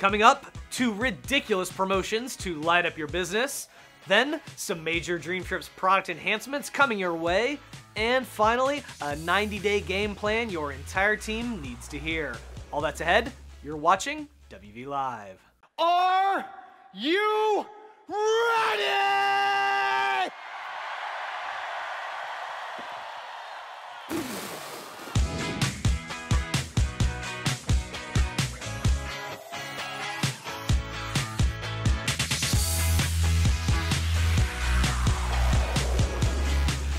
Coming up, 2 ridiculous promotions to light up your business. Then, some major Dream Trips product enhancements coming your way. And finally, a 90-day game plan your entire team needs to hear. All that's ahead. You're watching WV Live. Are you ready?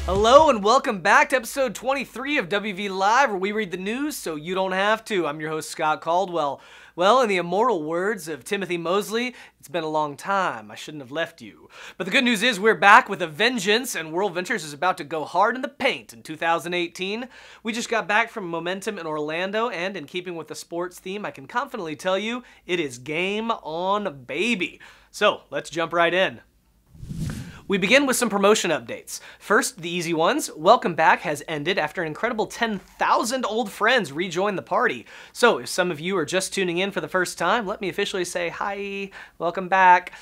Hello and welcome back to episode 23 of WV Live, where we read the news so you don't have to. I'm your host, Scott Caldwell. Well, in the immortal words of Timothy Mosley, it's been a long time. I shouldn't have left you. But the good news is we're back with a vengeance, and World Ventures is about to go hard in the paint in 2018. We just got back from Momentum in Orlando, and in keeping with the sports theme, I can confidently tell you it is game on, baby. So let's jump right in. We begin with some promotion updates. First, the easy ones. Welcome Back has ended after an incredible 10,000 old friends rejoined the party. So if some of you are just tuning in for the first time, let me officially say hi, welcome back.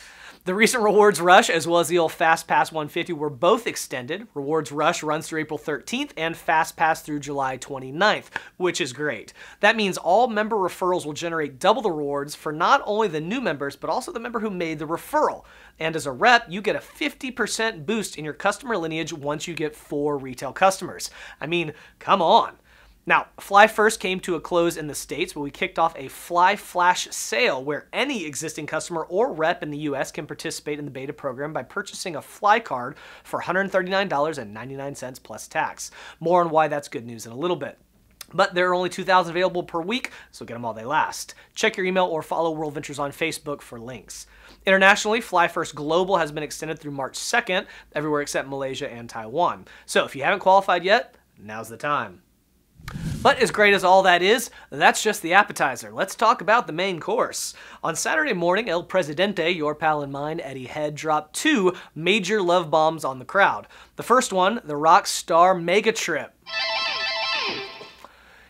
The recent Rewards Rush, as well as the old Fast Pass 150, were both extended. Rewards Rush runs through April 13th and Fast Pass through July 29th, which is great. That means all member referrals will generate double the rewards for not only the new members, but also the member who made the referral. And as a rep, you get a 50% boost in your customer lineage once you get 4 retail customers. I mean, come on. Now, Fly First came to a close in the States, but we kicked off a Fly Flash sale where any existing customer or rep in the US can participate in the beta program by purchasing a Fly card for $139.99 plus tax. More on why that's good news in a little bit. But there are only 2,000 available per week, so get them while they last. Check your email or follow World Ventures on Facebook for links. Internationally, Fly First Global has been extended through March 2nd, everywhere except Malaysia and Taiwan. So if you haven't qualified yet, now's the time. But as great as all that is, that's just the appetizer. Let's talk about the main course. On Saturday morning, El Presidente, your pal and mine, Eddie Head, dropped 2 major love bombs on the crowd. The first one, the Rockstar Mega Trip.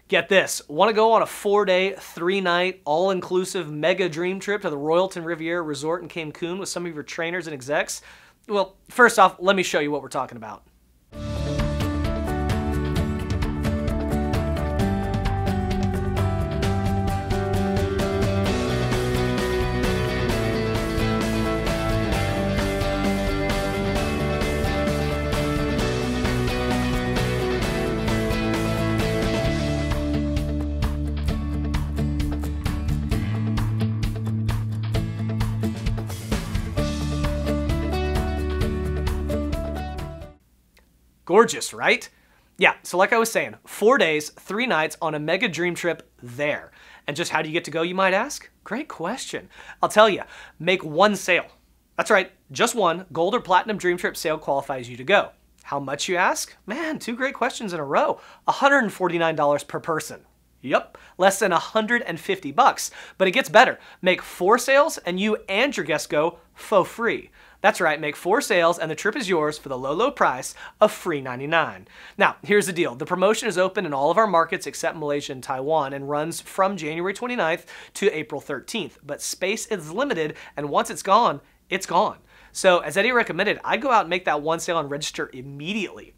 Get this, want to go on a 4-day, 3-night, all-inclusive mega dream trip to the Royalton Riviera Resort in Cancun with some of your trainers and execs? Well, first off, let me show you what we're talking about. Gorgeous, right? Yeah, so like I was saying, 4 days, 3 nights on a mega dream trip there. And just how do you get to go, you might ask? Great question. I'll tell you, make 1 sale. That's right, just 1 gold or platinum dream trip sale qualifies you to go. How much, you ask? Man, 2 great questions in a row. $149 per person. Yep, less than $150. But it gets better. Make 4 sales and you and your guests go for free. That's right, make 4 sales and the trip is yours for the low, low price of free $99. Now, here's the deal. The promotion is open in all of our markets except Malaysia and Taiwan and runs from January 29th to April 13th. But space is limited, and once it's gone, it's gone. So as Eddie recommended, I'd go out and make that 1 sale and register immediately.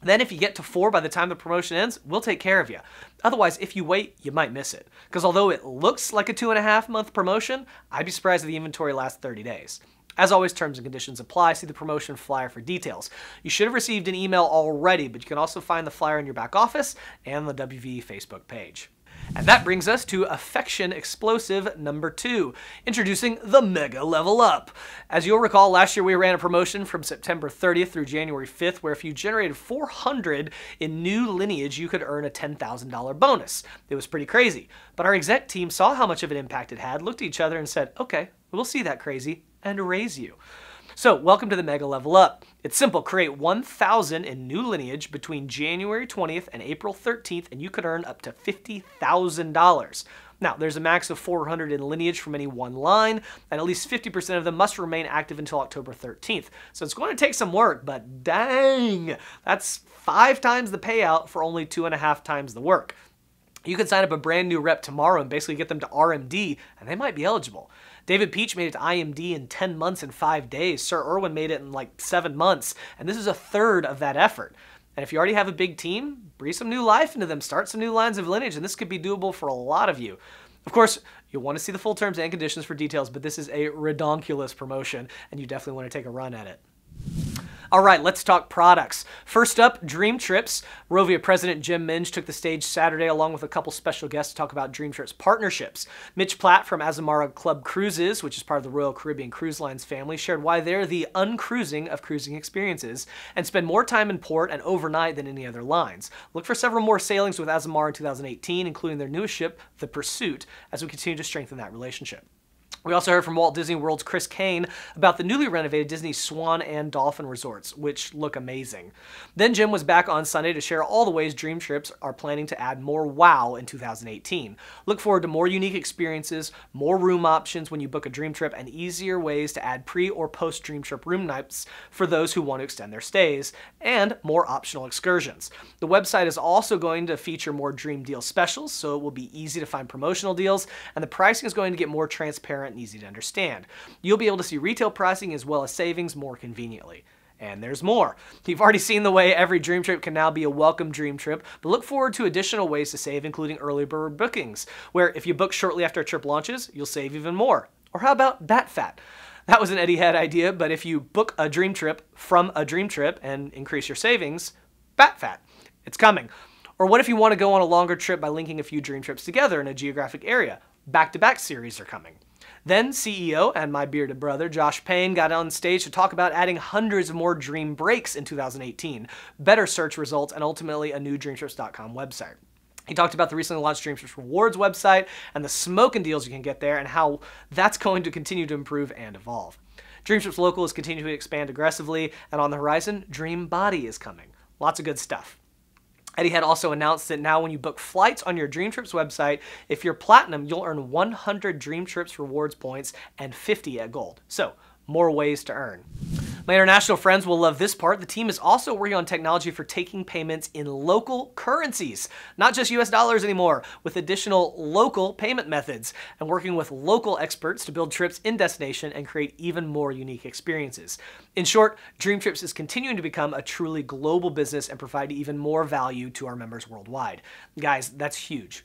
Then if you get to 4 by the time the promotion ends, we'll take care of you. Otherwise, if you wait, you might miss it. Because although it looks like a 2.5-month promotion, I'd be surprised if the inventory lasts 30 days. As always, terms and conditions apply. See the promotion flyer for details. You should have received an email already, but you can also find the flyer in your back office and the WV Facebook page. And that brings us to Affection Explosive number 2, introducing the Mega Level Up. As you'll recall, last year we ran a promotion from September 30th through January 5th, where if you generated 400 in new lineage, you could earn a $10,000 bonus. It was pretty crazy. But our exec team saw how much of an impact it had, looked at each other and said, okay, we'll see that crazy and raise you. So, welcome to the Mega Level Up. It's simple. Create 1,000 in new lineage between January 20th and April 13th, and you could earn up to $50,000. Now, there's a max of 400 in lineage from any one line, and at least 50% of them must remain active until October 13th. So it's going to take some work, but dang, that's 5 times the payout for only 2.5 times the work. You can sign up a brand new rep tomorrow and basically get them to RMD, and they might be eligible. David Peach made it to IMD in 10 months and 5 days. Sir Irwin made it in like 7 months, and this is a third of that effort. And if you already have a big team, breathe some new life into them, start some new lines of lineage, and this could be doable for a lot of you. Of course, you'll want to see the full terms and conditions for details, but this is a redonkulous promotion, and you definitely want to take a run at it. All right, let's talk products. First up, Dream Trips. Rovia President Jim Minge took the stage Saturday along with a couple special guests to talk about Dream Trips partnerships. Mitch Platt from Azamara Club Cruises, which is part of the Royal Caribbean Cruise Lines family, shared why they're the uncruising of cruising experiences and spend more time in port and overnight than any other lines. Look for several more sailings with Azamara in 2018, including their newest ship, the Pursuit, as we continue to strengthen that relationship. We also heard from Walt Disney World's Chris Kane about the newly renovated Disney Swan and Dolphin resorts, which look amazing. Then Jim was back on Sunday to share all the ways Dream Trips are planning to add more wow in 2018. Look forward to more unique experiences, more room options when you book a Dream Trip, and easier ways to add pre- or post-Dream Trip room nights for those who want to extend their stays, and more optional excursions. The website is also going to feature more Dream Deal specials, so it will be easy to find promotional deals, and the pricing is going to get more transparent and easy to understand. You'll be able to see retail pricing as well as savings more conveniently. And there's more. You've already seen the way every Dream Trip can now be a welcome Dream Trip, but look forward to additional ways to save, including early bird bookings, where if you book shortly after a trip launches, you'll save even more. Or how about Bat Fat? That was an Eddie Head idea, but if you book a Dream Trip from a Dream Trip and increase your savings, Bat Fat. It's coming. Or what if you want to go on a longer trip by linking a few Dream Trips together in a geographic area? Back-to-back series are coming. Then CEO and my bearded brother, Josh Payne, got on stage to talk about adding hundreds of more Dream Breaks in 2018, better search results, and ultimately a new DreamTrips.com website. He talked about the recently launched Dream Trips Rewards website and the smoking deals you can get there and how that's going to continue to improve and evolve. Dream Trips Local is continuing to expand aggressively, and on the horizon, Dream Body is coming. Lots of good stuff. Eddie had also announced that now when you book flights on your Dream Trips website, if you're Platinum, you'll earn 100 Dream Trips rewards points and 50 at Gold. So, more ways to earn. My international friends will love this part. The team is also working on technology for taking payments in local currencies, not just US dollars anymore, with additional local payment methods, and working with local experts to build trips in destination and create even more unique experiences. In short, Dream Trips is continuing to become a truly global business and provide even more value to our members worldwide. Guys, that's huge.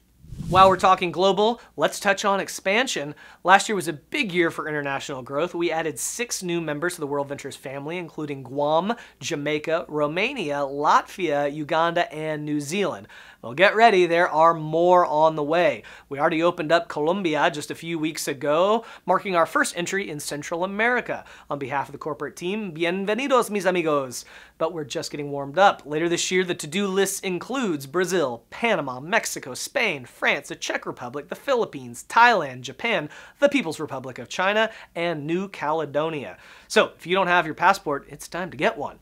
While we're talking global, let's touch on expansion. Last year was a big year for international growth. We added 6 new members to the World Ventures family, including Guam, Jamaica, Romania, Latvia, Uganda, and New Zealand. Well, get ready, there are more on the way. We already opened up Colombia just a few weeks ago, marking our first entry in Central America. On behalf of the corporate team, bienvenidos, mis amigos. But we're just getting warmed up. Later this year, the to-do list includes Brazil, Panama, Mexico, Spain, France, the Czech Republic, the Philippines, Thailand, Japan, the People's Republic of China, and New Caledonia. So, if you don't have your passport, it's time to get one.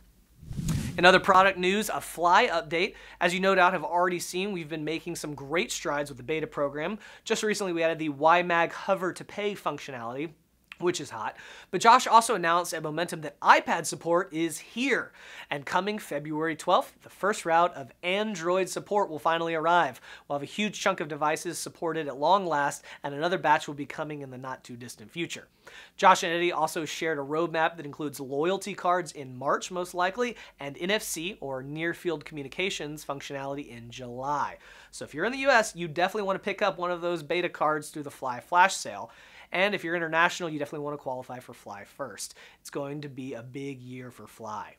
In other product news, a Fly update. As you no doubt have already seen, we've been making some great strides with the beta program. Just recently, we added the YMAG Hover to Pay functionality, which is hot. But Josh also announced at Momentum that iPad support is here. And coming February 12th, the first route of Android support will finally arrive. We'll have a huge chunk of devices supported at long last, and another batch will be coming in the not-too-distant future. Josh and Eddie also shared a roadmap that includes loyalty cards in March, most likely, and NFC, or Near-Field Communications, functionality in July. So if you're in the US, you definitely want to pick up one of those beta cards through the Fly Flash sale. And if you're international, you definitely want to qualify for Fly first. It's going to be a big year for Fly.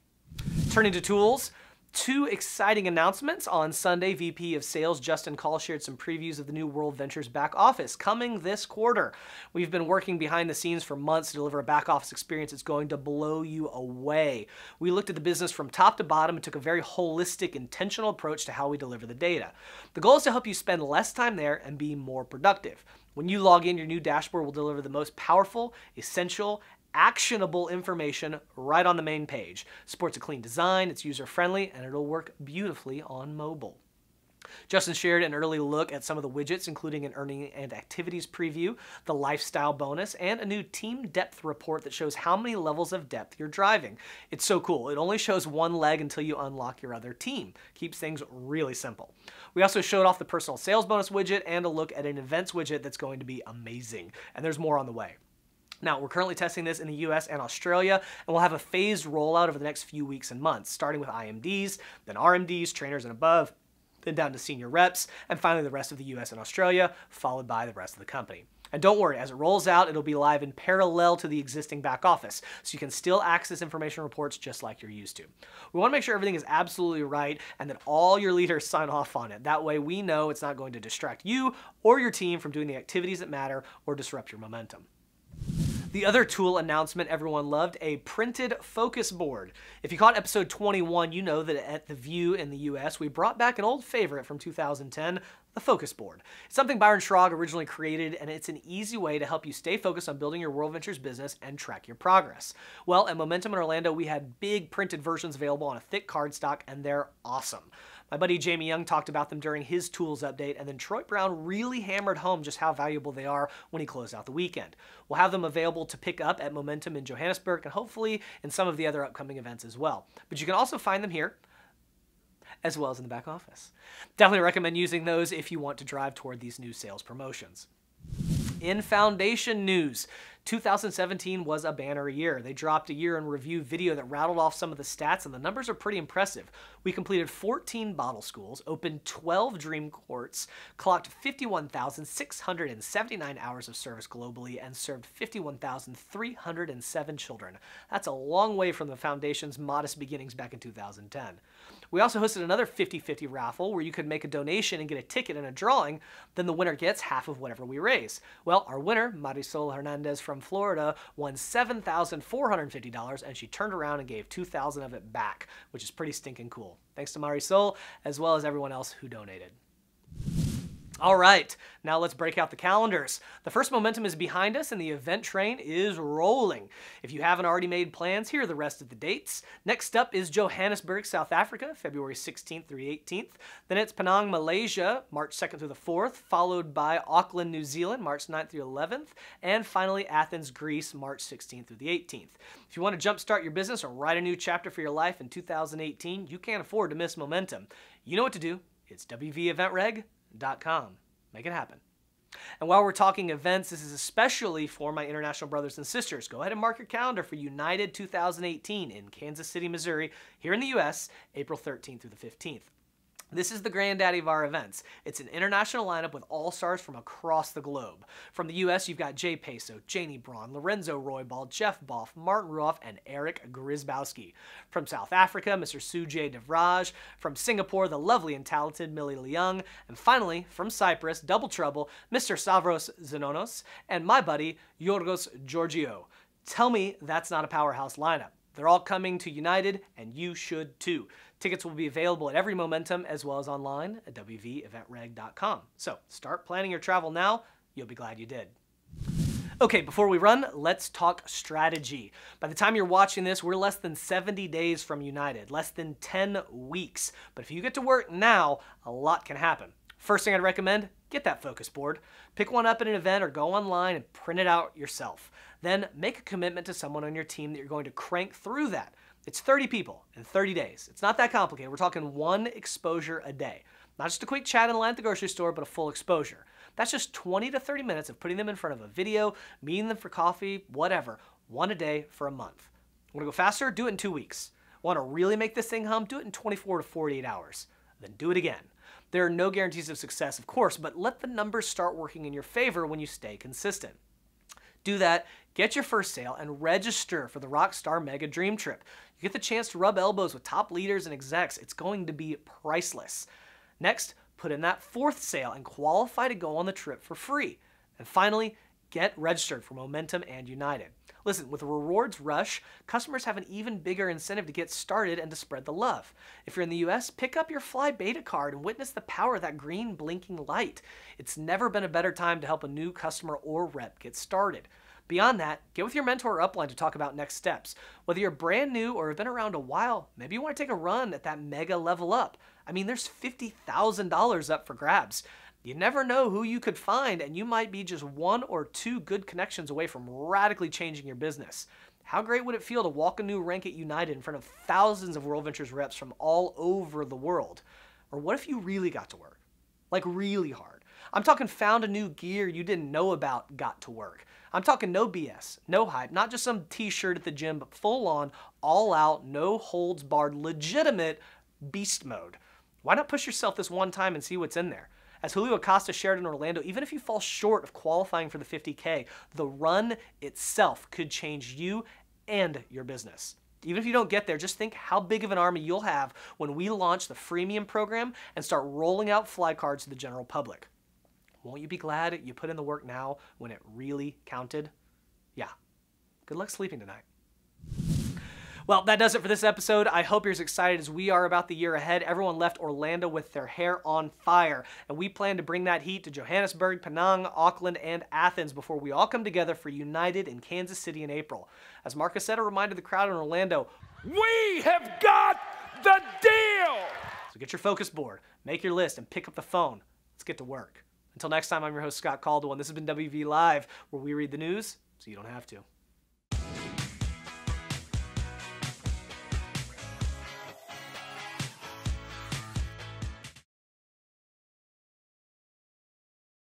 Turning to tools, 2 exciting announcements. On Sunday, VP of Sales Justin Call shared some previews of the new World Ventures back office coming this quarter. We've been working behind the scenes for months to deliver a back office experience that's going to blow you away. We looked at the business from top to bottom and took a very holistic, intentional approach to how we deliver the data. The goal is to help you spend less time there and be more productive. When you log in, your new dashboard will deliver the most powerful, essential, actionable information right on the main page. Supports a clean design, it's user-friendly, and it'll work beautifully on mobile. Justin shared an early look at some of the widgets, including an earning and activities preview, the lifestyle bonus, and a new team depth report that shows how many levels of depth you're driving. It's so cool. It only shows one leg until you unlock your other team. Keeps things really simple. We also showed off the personal sales bonus widget and a look at an events widget that's going to be amazing. And there's more on the way. Now, we're currently testing this in the US and Australia, and we'll have a phased rollout over the next few weeks and months, starting with IMDs, then RMDs, trainers and above, then down to senior reps, and finally the rest of the US and Australia, followed by the rest of the company. And don't worry, as it rolls out, it'll be live in parallel to the existing back office, so you can still access information reports just like you're used to. We want to make sure everything is absolutely right and that all your leaders sign off on it. That way we know it's not going to distract you or your team from doing the activities that matter or disrupt your momentum. The other tool announcement everyone loved, a printed focus board. If you caught episode 21, you know that at The View in the US, we brought back an old favorite from 2010, the focus board. It's something Byron Schrag originally created, and it's an easy way to help you stay focused on building your World Ventures business and track your progress. Well, at Momentum in Orlando, we had big printed versions available on a thick cardstock, and they're awesome. My buddy Jamie Young talked about them during his tools update, and then Troy Brown really hammered home just how valuable they are when he closed out the weekend. We'll have them available to pick up at Momentum in Johannesburg and hopefully in some of the other upcoming events as well. But you can also find them here, as well as in the back office. Definitely recommend using those if you want to drive toward these new sales promotions. In foundation news, 2017 was a banner year. They dropped a year in review video that rattled off some of the stats, and the numbers are pretty impressive. We completed 14 bottle schools, opened 12 dream courts, clocked 51,679 hours of service globally, and served 51,307 children. That's a long way from the foundation's modest beginnings back in 2010. We also hosted another 50-50 raffle where you could make a donation and get a ticket in a drawing, then the winner gets half of whatever we raise. Well, our winner, Marisol Hernandez from Florida, won $7,450, and she turned around and gave $2,000 of it back, which is pretty stinking cool. Thanks to Marisol, as well as everyone else who donated. All right, now let's break out the calendars. The first momentum is behind us and the event train is rolling. If you haven't already made plans, here are the rest of the dates. Next up is Johannesburg, South Africa, February 16th through 18th. Then it's Penang, Malaysia, March 2nd through the 4th, followed by Auckland, New Zealand, March 9th through 11th, and finally Athens, Greece, March 16th through the 18th. If you want to jumpstart your business or write a new chapter for your life in 2018, you can't afford to miss momentum. You know what to do. It's wveventreg.com. Make it happen. And while we're talking events, this is especially for my international brothers and sisters. Go ahead and mark your calendar for United 2018 in Kansas City, Missouri, here in the US, April 13th through the 15th. This is the granddaddy of our events. It's an international lineup with all-stars from across the globe. From the U.S., you've got Jay Peso, Janie Braun, Lorenzo Roybal, Jeff Boff, Martin Ruoff, and Eric Grisbowski. From South Africa, Mr. Sujay Devraj. From Singapore, the lovely and talented Millie Leung. And finally, from Cyprus, Double Trouble, Mr. Stavros Zenonos, and my buddy, Yorgos Georgiou. Tell me that's not a powerhouse lineup. They're all coming to United, and you should too. Tickets will be available at every Momentum as well as online at wveventreg.com. So start planning your travel now. You'll be glad you did. Okay, before we run, let's talk strategy. By the time you're watching this, we're less than 70 days from United, less than 10 weeks. But if you get to work now, a lot can happen. First thing I'd recommend, get that focus board. Pick one up at an event or go online and print it out yourself. Then make a commitment to someone on your team that you're going to crank through that. It's 30 people in 30 days. It's not that complicated. We're talking one exposure a day. Not just a quick chat in line at the grocery store, but a full exposure. That's just 20 to 30 minutes of putting them in front of a video, meeting them for coffee, whatever. One a day for a month. Want to go faster? Do it in 2 weeks. Want to really make this thing hum? Do it in 24 to 48 hours. Then do it again. There are no guarantees of success, of course, but let the numbers start working in your favor when you stay consistent. Do that, get your first sale, and register for the Rockstar Mega Dream Trip. You get the chance to rub elbows with top leaders and execs. It's going to be priceless. Next, put in that fourth sale and qualify to go on the trip for free. And finally, Get registered for Momentum and United. Listen, with Rewards Rush, customers have an even bigger incentive to get started and to spread the love. If you're in the US, pick up your Fly Beta card and witness the power of that green blinking light. It's never been a better time to help a new customer or rep get started. Beyond that, get with your mentor or upline to talk about next steps. Whether you're brand new or have been around a while, maybe you want to take a run at that mega level up. I mean, there's $50,000 up for grabs. You never know who you could find, and you might be just one or two good connections away from radically changing your business. How great would it feel to walk a new rank at United in front of thousands of World Ventures reps from all over the world? Or what if you really got to work? Like really hard. I'm talking found a new gear you didn't know about got to work. I'm talking no BS, no hype, not just some t-shirt at the gym, but full on, all out, no holds barred, legitimate beast mode. Why not push yourself this one time and see what's in there? As Julio Acosta shared in Orlando, even if you fall short of qualifying for the 50K, the run itself could change you and your business. Even if you don't get there, just think how big of an army you'll have when we launch the freemium program and start rolling out fly cards to the general public. Won't you be glad you put in the work now when it really counted? Yeah. Good luck sleeping tonight. Well, that does it for this episode. I hope you're as excited as we are about the year ahead. Everyone left Orlando with their hair on fire, and we plan to bring that heat to Johannesburg, Penang, Auckland, and Athens before we all come together for United in Kansas City in April. As Marcus said, reminded the crowd in Orlando, We have got the deal! so get your focus board, make your list, and pick up the phone. Let's get to work. Until next time, I'm your host, Scott Caldwell, and this has been WV Live, where we read the news so you don't have to.